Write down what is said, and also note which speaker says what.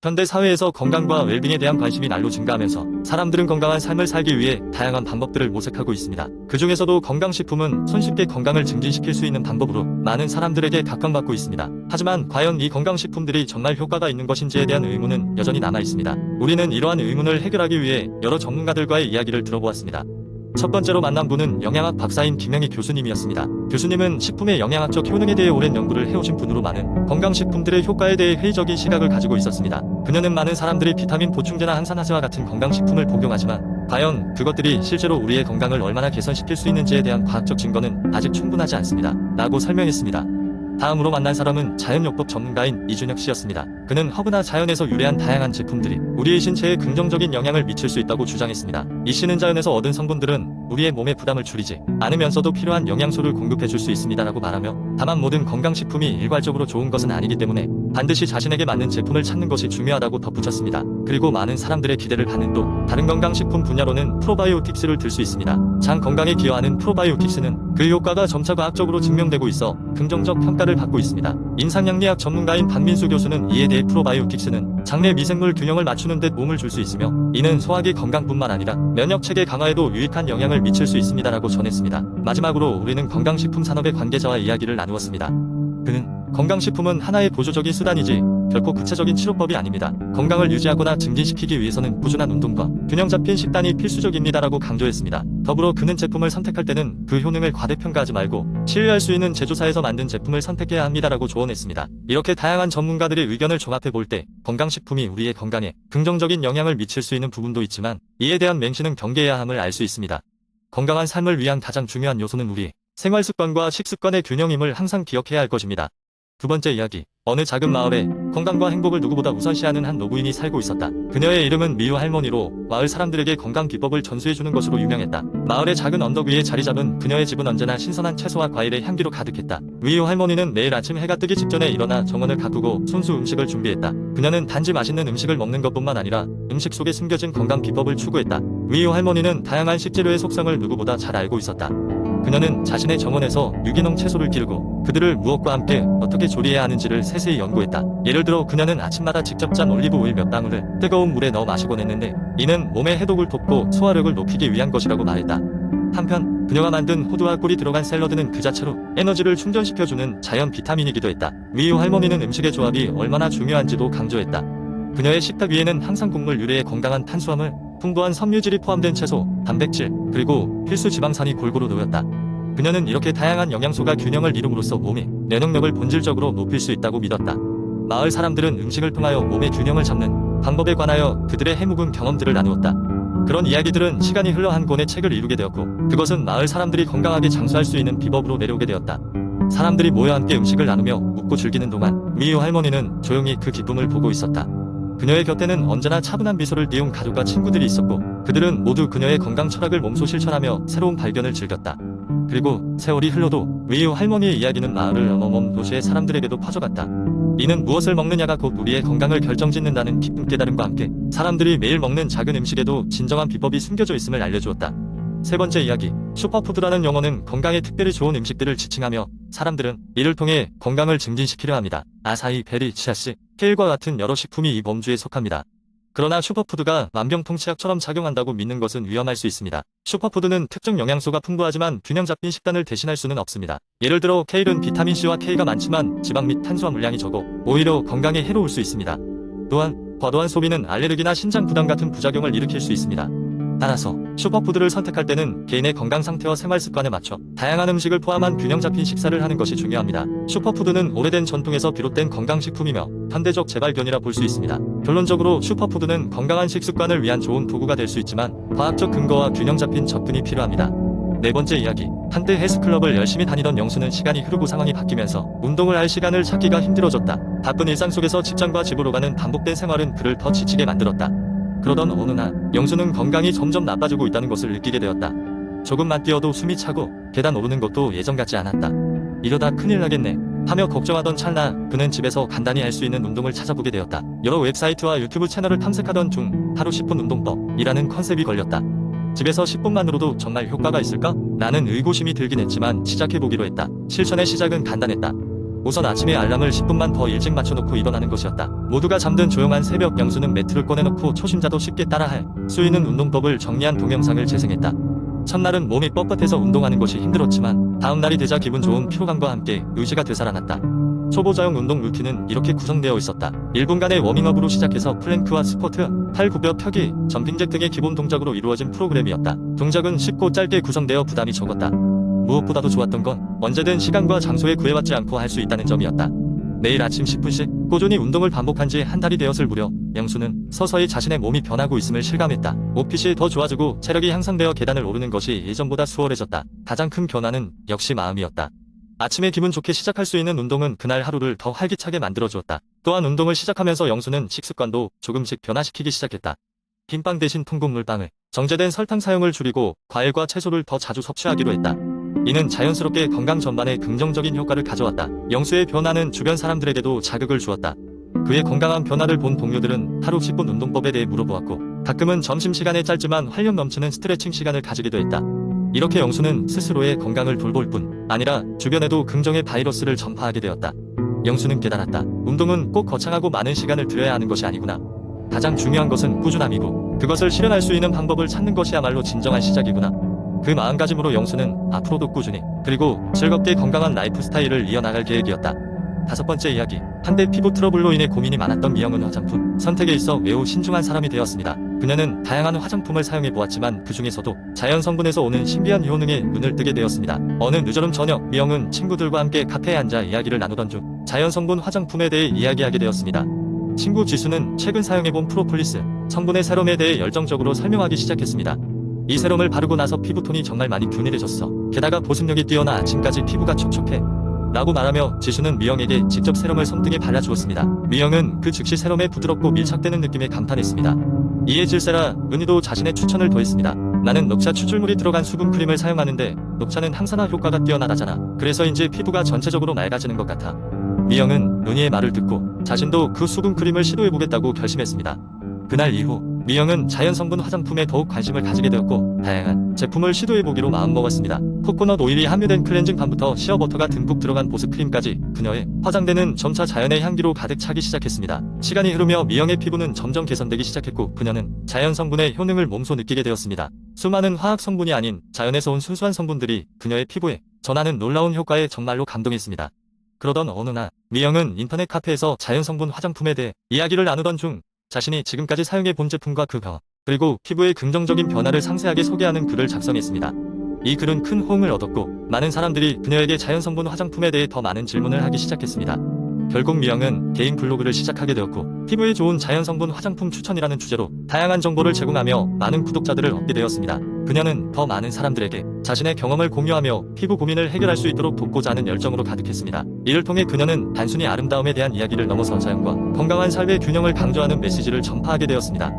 Speaker 1: 현대 사회에서 건강과 웰빙에 대한 관심이 날로 증가하면서 사람들은 건강한 삶을 살기 위해 다양한 방법들을 모색하고 있습니다. 그 중에서도 건강식품은 손쉽게 건강을 증진시킬 수 있는 방법으로 많은 사람들에게 각광받고 있습니다. 하지만 과연 이 건강식품들이 정말 효과가 있는 것인지에 대한 의문은 여전히 남아 있습니다. 우리는 이러한 의문을 해결하기 위해 여러 전문가들과의 이야기를 들어보았습니다. 첫 번째로 만난 분은 영양학 박사인 김영희 교수님이었습니다. 교수님은 식품의 영양학적 효능에 대해 오랜 연구를 해오신 분으로 많은 건강식품들의 효과에 대해 회의적인 시각을 가지고 있었습니다. 그녀는 많은 사람들이 비타민 보충제나 항산화제와 같은 건강식품을 복용하지만 과연 그것들이 실제로 우리의 건강을 얼마나 개선시킬 수 있는지에 대한 과학적 증거는 아직 충분하지 않습니다. 라고 설명했습니다. 다음으로 만난 사람은 자연요법 전문가인 이준혁 씨였습니다. 그는 허브나 자연에서 유래한 다양한 제품들이 우리의 신체에 긍정적인 영향을 미칠 수 있다고 주장했습니다. 이 씨는 자연에서 얻은 성분들은 우리의 몸의 부담을 줄이지 않으면서도 필요한 영양소를 공급해 줄 수 있습니다라고 말하며, 다만 모든 건강식품이 일괄적으로 좋은 것은 아니기 때문에 반드시 자신에게 맞는 제품을 찾는 것이 중요하다고 덧붙였습니다. 그리고 많은 사람들의 기대를 받는 또 다른 건강식품 분야로는 프로바이오틱스를 들 수 있습니다. 장 건강에 기여하는 프로바이오틱스는 그 효과가 점차 과학적으로 증명되고 있어 긍정적 평가를 받고 있습니다. 인상양리학 전문가인 박민수 교수는 이에 대해 프로바이오틱스는 장내 미생물 균형을 맞추는 데 도움을 줄 수 있으며 이는 소화기 건강뿐만 아니라 면역체계 강화에도 유익한 영향을 미칠 수 있습니다라고 전했습니다. 마지막으로 우리는 건강식품 산업의 관계자와 이야기를 나누었습니다. 그는 건강식품은 하나의 보조적인 수단이지 결코 구체적인 치료법이 아닙니다. 건강을 유지하거나 증진시키기 위해서는 꾸준한 운동과 균형 잡힌 식단이 필수적입니다라고 강조했습니다. 더불어 그는 제품을 선택할 때는 그 효능을 과대평가하지 말고 신뢰할 수 있는 제조사에서 만든 제품을 선택해야 합니다라고 조언했습니다. 이렇게 다양한 전문가들의 의견을 종합해 볼 때 건강식품이 우리의 건강에 긍정적인 영향을 미칠 수 있는 부분도 있지만 이에 대한 맹신은 경계해야 함을 알 수 있습니다. 건강한 삶을 위한 가장 중요한 요소는 우리의 생활습관과 식습관의 균형임을 항상 기억해야 할 것입니다. 두 번째 이야기. 어느 작은 마을에 건강과 행복을 누구보다 우선시하는 한 노부인이 살고 있었다. 그녀의 이름은 미유 할머니로 마을 사람들에게 건강 비법을 전수해주는 것으로 유명했다. 마을의 작은 언덕 위에 자리 잡은 그녀의 집은 언제나 신선한 채소와 과일의 향기로 가득했다. 미유 할머니는 매일 아침 해가 뜨기 직전에 일어나 정원을 가꾸고 손수 음식을 준비했다. 그녀는 단지 맛있는 음식을 먹는 것뿐만 아니라 음식 속에 숨겨진 건강 비법을 추구했다. 미유 할머니는 다양한 식재료의 속성을 누구보다 잘 알고 있었다. 그녀는 자신의 정원에서 유기농 채소를 기르고 그들을 무엇과 함께 어떻게 조리해야 하는지를 세세히 연구했다. 예를 들어 그녀는 아침마다 직접 짠 올리브 오일 몇 방울을 뜨거운 물에 넣어 마시곤 했는데 이는 몸의 해독을 돕고 소화력을 높이기 위한 것이라고 말했다. 한편 그녀가 만든 호두와 꿀이 들어간 샐러드는 그 자체로 에너지를 충전시켜주는 자연 비타민이기도 했다. 미유 할머니는 음식의 조합이 얼마나 중요한지도 강조했다. 그녀의 식탁 위에는 항상 곡물 유래의 건강한 탄수화물, 풍부한 섬유질이 포함된 채소, 단백질, 그리고 필수 지방산이 골고루 놓였다. 그녀는 이렇게 다양한 영양소가 균형을 이룸으로써 몸의 면역력을 본질적으로 높일 수 있다고 믿었다. 마을 사람들은 음식을 통하여 몸의 균형을 잡는 방법에 관하여 그들의 해묵은 경험들을 나누었다. 그런 이야기들은 시간이 흘러 한 권의 책을 이루게 되었고 그것은 마을 사람들이 건강하게 장수할 수 있는 비법으로 내려오게 되었다. 사람들이 모여 함께 음식을 나누며 웃고 즐기는 동안 미유 할머니는 조용히 그 기쁨을 보고 있었다. 그녀의 곁에는 언제나 차분한 미소를 띄운 가족과 친구들이 있었고 그들은 모두 그녀의 건강 철학을 몸소 실천하며 새로운 발견을 즐겼다. 그리고 세월이 흘러도 미유 할머니의 이야기는 마을을 넘어먼 도시의 사람들에게도 퍼져갔다. 이는 무엇을 먹느냐가 곧 우리의 건강을 결정짓는다는 깊은 깨달음과 함께 사람들이 매일 먹는 작은 음식에도 진정한 비법이 숨겨져 있음을 알려주었다. 세 번째 이야기. 슈퍼푸드라는 용어는 건강에 특별히 좋은 음식들을 지칭하며 사람들은 이를 통해 건강을 증진시키려 합니다. 아사히, 베리, 치아씨, 케일과 같은 여러 식품이 이 범주에 속합니다. 그러나 슈퍼푸드가 만병통치약처럼 작용한다고 믿는 것은 위험할 수 있습니다. 슈퍼푸드는 특정 영양소가 풍부하지만 균형 잡힌 식단을 대신할 수는 없습니다. 예를 들어 케일은 비타민C와 K가 많지만 지방 및 탄수화물량이 적어 오히려 건강에 해로울 수 있습니다. 또한 과도한 소비는 알레르기나 신장 부담 같은 부작용을 일으킬 수 있습니다. 따라서 슈퍼푸드를 선택할 때는 개인의 건강 상태와 생활 습관에 맞춰 다양한 음식을 포함한 균형 잡힌 식사를 하는 것이 중요합니다. 슈퍼푸드는 오래된 전통에서 비롯된 건강식품이며 현대적 재발견이라 볼 수 있습니다. 결론적으로 슈퍼푸드는 건강한 식습관을 위한 좋은 도구가 될 수 있지만 과학적 근거와 균형 잡힌 접근이 필요합니다. 네 번째 이야기. 한때 헬스클럽을 열심히 다니던 영수는 시간이 흐르고 상황이 바뀌면서 운동을 할 시간을 찾기가 힘들어졌다. 바쁜 일상 속에서 직장과 집으로 가는 반복된 생활은 그를 더 지치게 만들었다. 그러던 어느 날 영수는 건강이 점점 나빠지고 있다는 것을 느끼게 되었다. 조금만 뛰어도 숨이 차고 계단 오르는 것도 예전 같지 않았다. 이러다 큰일 나겠네 하며 걱정하던 찰나 그는 집에서 간단히 할 수 있는 운동을 찾아보게 되었다. 여러 웹사이트와 유튜브 채널을 탐색하던 중 하루 10분 운동법이라는 컨셉이 걸렸다. 집에서 10분만으로도 정말 효과가 있을까? 라는 의구심이 들긴 했지만 시작해보기로 했다. 실천의 시작은 간단했다. 우선 아침에 알람을 10분만 더 일찍 맞춰놓고 일어나는 것이었다. 모두가 잠든 조용한 새벽, 영수는 매트를 꺼내놓고 초심자도 쉽게 따라할 수 있는 운동법을 정리한 동영상을 재생했다. 첫날은 몸이 뻣뻣해서 운동하는 것이 힘들었지만 다음날이 되자 기분 좋은 피로감과 함께 의지가 되살아났다. 초보자용 운동 루틴은 이렇게 구성되어 있었다. 1분간의 워밍업으로 시작해서 플랭크와 스쿼트, 팔 굽혀 펴기, 점핑잭 등의 기본 동작으로 이루어진 프로그램이었다. 동작은 쉽고 짧게 구성되어 부담이 적었다. 무엇보다도 좋았던 건 언제든 시간과 장소에 구애받지 않고 할 수 있다는 점이었다. 매일 아침 10분씩 꾸준히 운동을 반복한 지 한 달이 되었을 무렵 영수는 서서히 자신의 몸이 변하고 있음을 실감했다. 옷핏이 더 좋아지고 체력이 향상되어 계단을 오르는 것이 예전보다 수월해졌다. 가장 큰 변화는 역시 마음이었다. 아침에 기분 좋게 시작할 수 있는 운동은 그날 하루를 더 활기차게 만들어주었다. 또한 운동을 시작하면서 영수는 식습관도 조금씩 변화시키기 시작했다. 흰빵 대신 통곡물빵을, 정제된 설탕 사용을 줄이고 과일과 채소를 더 자주 섭취하기로 했다. 이는 자연스럽게 건강 전반에 긍정적인 효과를 가져왔다. 영수의 변화는 주변 사람들에게도 자극을 주었다. 그의 건강한 변화를 본 동료들은 하루 10분 운동법에 대해 물어보았고 가끔은 점심시간에 짧지만 활력 넘치는 스트레칭 시간을 가지기도 했다. 이렇게 영수는 스스로의 건강을 돌볼 뿐 아니라 주변에도 긍정의 바이러스를 전파하게 되었다. 영수는 깨달았다. 운동은 꼭 거창하고 많은 시간을 들여야 하는 것이 아니구나. 가장 중요한 것은 꾸준함이고 그것을 실현할 수 있는 방법을 찾는 것이야말로 진정한 시작이구나. 그 마음가짐으로 영수는 앞으로도 꾸준히 그리고 즐겁게 건강한 라이프 스타일을 이어나갈 계획이었다. 5번째 이야기. 한때 피부 트러블로 인해 고민이 많았던 미영은 화장품 선택에 있어 매우 신중한 사람이 되었습니다. 그녀는 다양한 화장품을 사용해 보았지만 그 중에서도 자연 성분에서 오는 신비한 효능에 눈을 뜨게 되었습니다. 어느 늦저름 저녁 미영은 친구들과 함께 카페에 앉아 이야기를 나누던 중 자연 성분 화장품에 대해 이야기하게 되었습니다. 친구 지수는 최근 사용해본 프로폴리스 성분의 세럼에 대해 열정적으로 설명하기 시작했습니다. 이 세럼을 바르고 나서 피부톤이 정말 많이 균일해졌어. 게다가 보습력이 뛰어나 아침까지 피부가 촉촉해. 라고 말하며 지수는 미영에게 직접 세럼을 손등에 발라주었습니다. 미영은 그 즉시 세럼에 부드럽고 밀착되는 느낌에 감탄했습니다. 이에 질세라 은희도 자신의 추천을 더했습니다. 나는 녹차 추출물이 들어간 수분 크림을 사용하는데 녹차는 항산화 효과가 뛰어나다잖아. 그래서인지 피부가 전체적으로 맑아지는 것 같아. 미영은 은희의 말을 듣고 자신도 그 수분 크림을 시도해보겠다고 결심했습니다. 그날 이후 미영은 자연 성분 화장품에 더욱 관심을 가지게 되었고 다양한 제품을 시도해보기로 마음먹었습니다. 코코넛 오일이 함유된 클렌징 밤부터 시어버터가 듬뿍 들어간 보습 크림까지 그녀의 화장대는 점차 자연의 향기로 가득 차기 시작했습니다. 시간이 흐르며 미영의 피부는 점점 개선되기 시작했고 그녀는 자연 성분의 효능을 몸소 느끼게 되었습니다. 수많은 화학 성분이 아닌 자연에서 온 순수한 성분들이 그녀의 피부에 전하는 놀라운 효과에 정말로 감동했습니다. 그러던 어느 날 미영은 인터넷 카페에서 자연 성분 화장품에 대해 이야기를 나누던 중 자신이 지금까지 사용해 본 제품과 그 효과 그리고 피부의 긍정적인 변화를 상세하게 소개하는 글을 작성했습니다. 이 글은 큰 호응을 얻었고 많은 사람들이 그녀에게 자연성분 화장품에 대해 더 많은 질문을 하기 시작했습니다. 결국 미영은 개인 블로그를 시작하게 되었고 피부에 좋은 자연성분 화장품 추천이라는 주제로 다양한 정보를 제공하며 많은 구독자들을 얻게 되었습니다. 그녀는 더 많은 사람들에게 자신의 경험을 공유하며 피부 고민을 해결할 수 있도록 돕고자 하는 열정으로 가득했습니다. 이를 통해 그녀는 단순히 아름다움에 대한 이야기를 넘어서 자연과 건강한 삶의 균형을 강조하는 메시지를 전파하게 되었습니다.